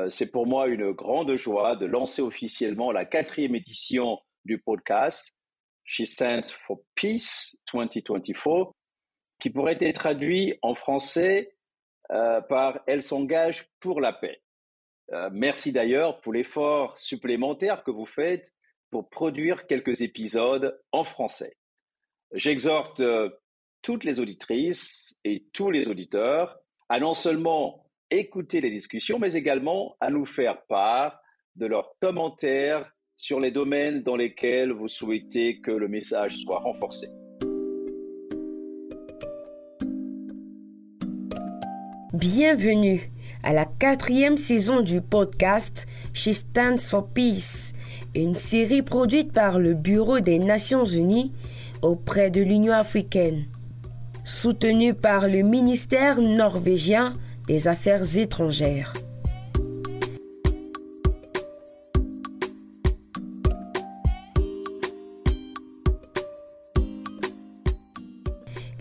C'est pour moi une grande joie de lancer officiellement la 4e édition du podcast She Stands for Peace 2024, qui pourrait être traduit en français par Elle s'engage pour la paix. Merci d'ailleurs pour l'effort supplémentaire que vous faites pour produire quelques épisodes en français. J'exhorte toutes les auditrices et tous les auditeurs à non seulement écouter les discussions, mais également à nous faire part de leurs commentaires sur les domaines dans lesquels vous souhaitez que le message soit renforcé. Bienvenue à la 4e saison du podcast She Stands for Peace, une série produite par le Bureau des Nations Unies auprès de l'Union africaine, soutenue par le ministère norvégien des Affaires étrangères.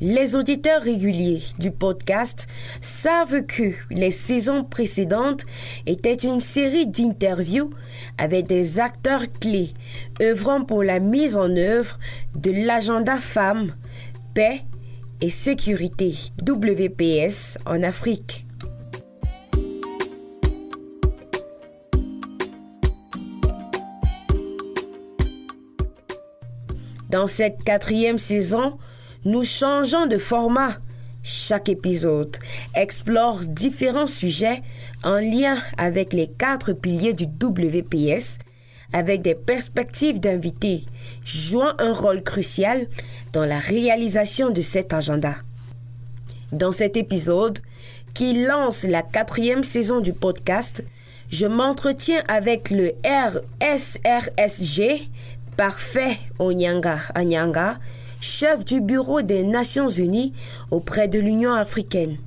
Les auditeurs réguliers du podcast savent que les saisons précédentes étaient une série d'interviews avec des acteurs clés œuvrant pour la mise en œuvre de l'agenda Femmes, Paix et Sécurité WPS en Afrique. Dans cette 4e saison, nous changeons de format. Chaque épisode explore différents sujets en lien avec les 4 piliers du WPS, avec des perspectives d'invités jouant un rôle crucial dans la réalisation de cet agenda. Dans cet épisode, qui lance la 4e saison du podcast, je m'entretiens avec le RSRSG, Parfait Anyanga, chef du Bureau des Nations Unies auprès de l'Union africaine.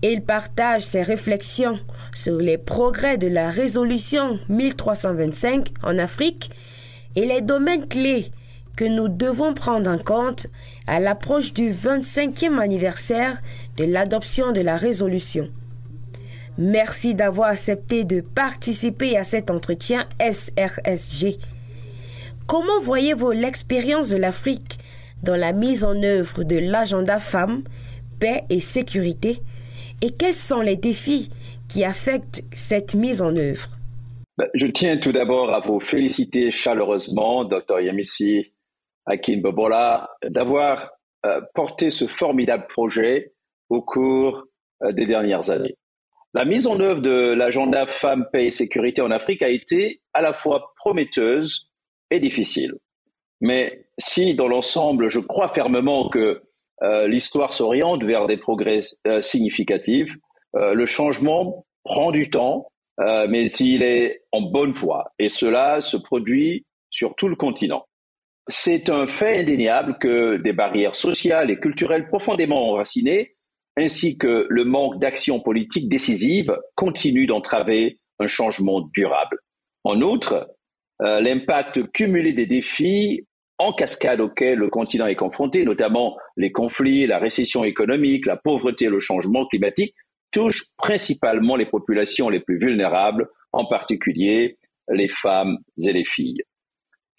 Il partage ses réflexions sur les progrès de la résolution 1325 en Afrique et les domaines clés que nous devons prendre en compte à l'approche du 25e anniversaire de l'adoption de la résolution. Merci d'avoir accepté de participer à cet entretien SRSG. Comment voyez-vous l'expérience de l'Afrique dans la mise en œuvre de l'agenda Femmes, Paix et Sécurité, et quels sont les défis qui affectent cette mise en œuvre? Je tiens tout d'abord à vous féliciter chaleureusement, Dr Yemisi Akinbobola, d'avoir porté ce formidable projet au cours des dernières années. La mise en œuvre de l'agenda Femmes, Paix et Sécurité en Afrique a été à la fois prometteuse et difficile. Mais si, dans l'ensemble, je crois fermement que l'histoire s'oriente vers des progrès significatifs, le changement prend du temps, mais il est en bonne voie. Et cela se produit sur tout le continent. C'est un fait indéniable que des barrières sociales et culturelles profondément enracinées, ainsi que le manque d'action politique décisive, continuent d'entraver un changement durable. En outre, l'impact cumulé des défis en cascade auxquels le continent est confronté, notamment les conflits, la récession économique, la pauvreté et le changement climatique, touchent principalement les populations les plus vulnérables, en particulier les femmes et les filles.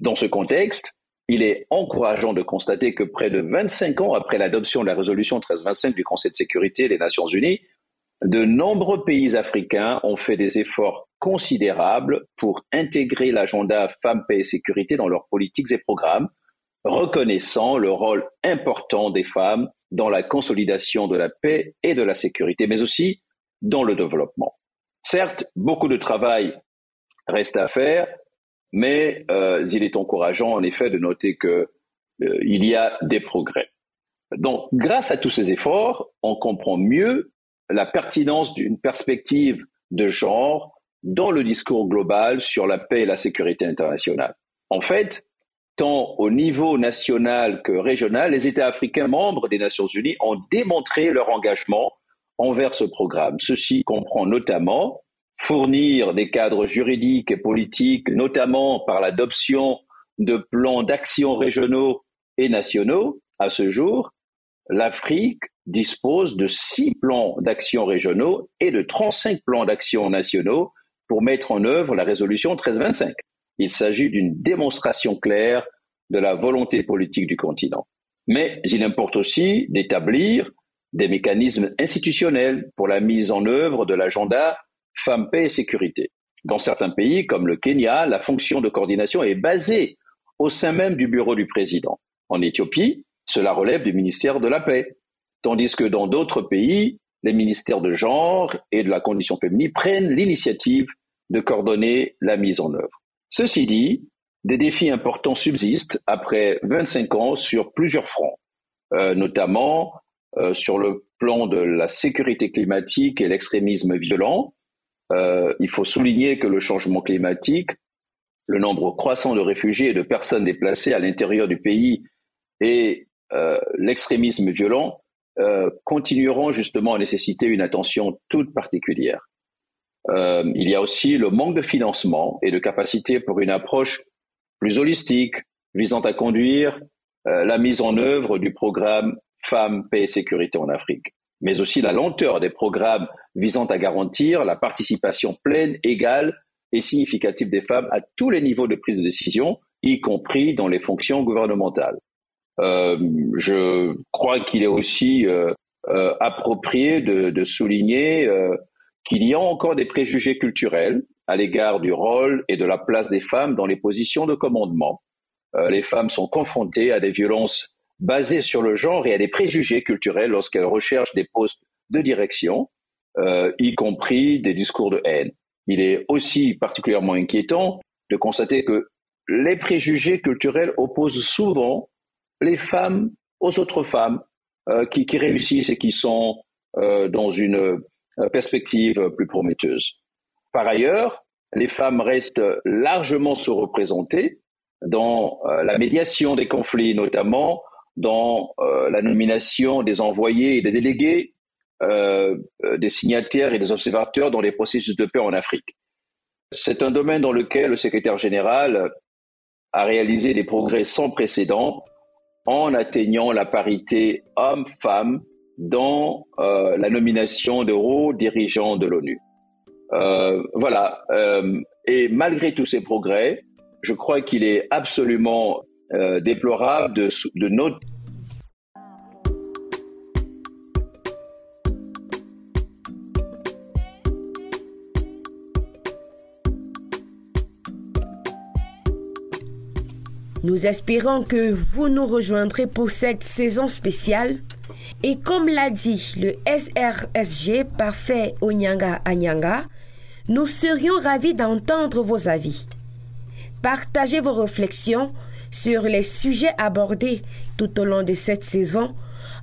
Dans ce contexte, il est encourageant de constater que près de 25 ans après l'adoption de la résolution 1325 du Conseil de sécurité des Nations Unies, de nombreux pays africains ont fait des efforts considérables pour intégrer l'agenda Femmes, Paix et Sécurité dans leurs politiques et programmes, reconnaissant le rôle important des femmes dans la consolidation de la paix et de la sécurité, mais aussi dans le développement. Certes, beaucoup de travail reste à faire, mais il est encourageant en effet de noter qu'il y a des progrès. Donc, grâce à tous ces efforts, on comprend mieux la pertinence d'une perspective de genre dans le discours global sur la paix et la sécurité internationale. En fait, tant au niveau national que régional, les États africains membres des Nations Unies ont démontré leur engagement envers ce programme. Ceci comprend notamment fournir des cadres juridiques et politiques, notamment par l'adoption de plans d'action régionaux et nationaux à ce jour, l'Afrique dispose de 6 plans d'action régionaux et de 35 plans d'action nationaux pour mettre en œuvre la résolution 1325. Il s'agit d'une démonstration claire de la volonté politique du continent. Mais il importe aussi d'établir des mécanismes institutionnels pour la mise en œuvre de l'agenda Femmes, Paix et Sécurité. Dans certains pays, comme le Kenya, la fonction de coordination est basée au sein même du bureau du président. En Éthiopie, cela relève du ministère de la Paix, tandis que dans d'autres pays, les ministères de genre et de la condition féminine prennent l'initiative de coordonner la mise en œuvre. Ceci dit, des défis importants subsistent après 25 ans sur plusieurs fronts, notamment sur le plan de la sécurité climatique et l'extrémisme violent. Il faut souligner que le changement climatique, le nombre croissant de réfugiés et de personnes déplacées à l'intérieur du pays et l'extrémisme violent continueront justement à nécessiter une attention toute particulière. Il y a aussi le manque de financement et de capacité pour une approche plus holistique visant à conduire la mise en œuvre du programme Femmes, Paix et Sécurité en Afrique, mais aussi la lenteur des programmes visant à garantir la participation pleine, égale et significative des femmes à tous les niveaux de prise de décision, y compris dans les fonctions gouvernementales. Je crois qu'il est aussi approprié de souligner qu'il y a encore des préjugés culturels à l'égard du rôle et de la place des femmes dans les positions de commandement. Les femmes sont confrontées à des violences basées sur le genre et à des préjugés culturels lorsqu'elles recherchent des postes de direction, y compris des discours de haine. Il est aussi particulièrement inquiétant de constater que les préjugés culturels opposent souvent les femmes aux autres femmes qui réussissent et qui sont dans une perspective plus prometteuse. Par ailleurs, les femmes restent largement sous-représentées dans la médiation des conflits, notamment dans la nomination des envoyés et des délégués, des signataires et des observateurs dans les processus de paix en Afrique. C'est un domaine dans lequel le secrétaire général a réalisé des progrès sans précédent en atteignant la parité homme-femme dans la nomination de hauts dirigeants de l'ONU. Voilà. Et malgré tous ces progrès, je crois qu'il est absolument déplorable de noter. Nous espérons que vous nous rejoindrez pour cette saison spéciale. Et comme l'a dit le SRSG Parfait Onyanga Anyanga, nous serions ravis d'entendre vos avis. Partagez vos réflexions sur les sujets abordés tout au long de cette saison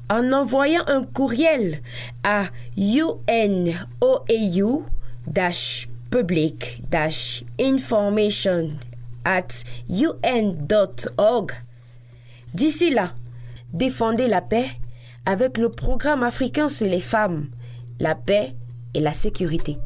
en envoyant un courriel à unoau-public-information@un.org. D'ici là, défendez la paix avec le programme africain sur les femmes, la paix et la sécurité.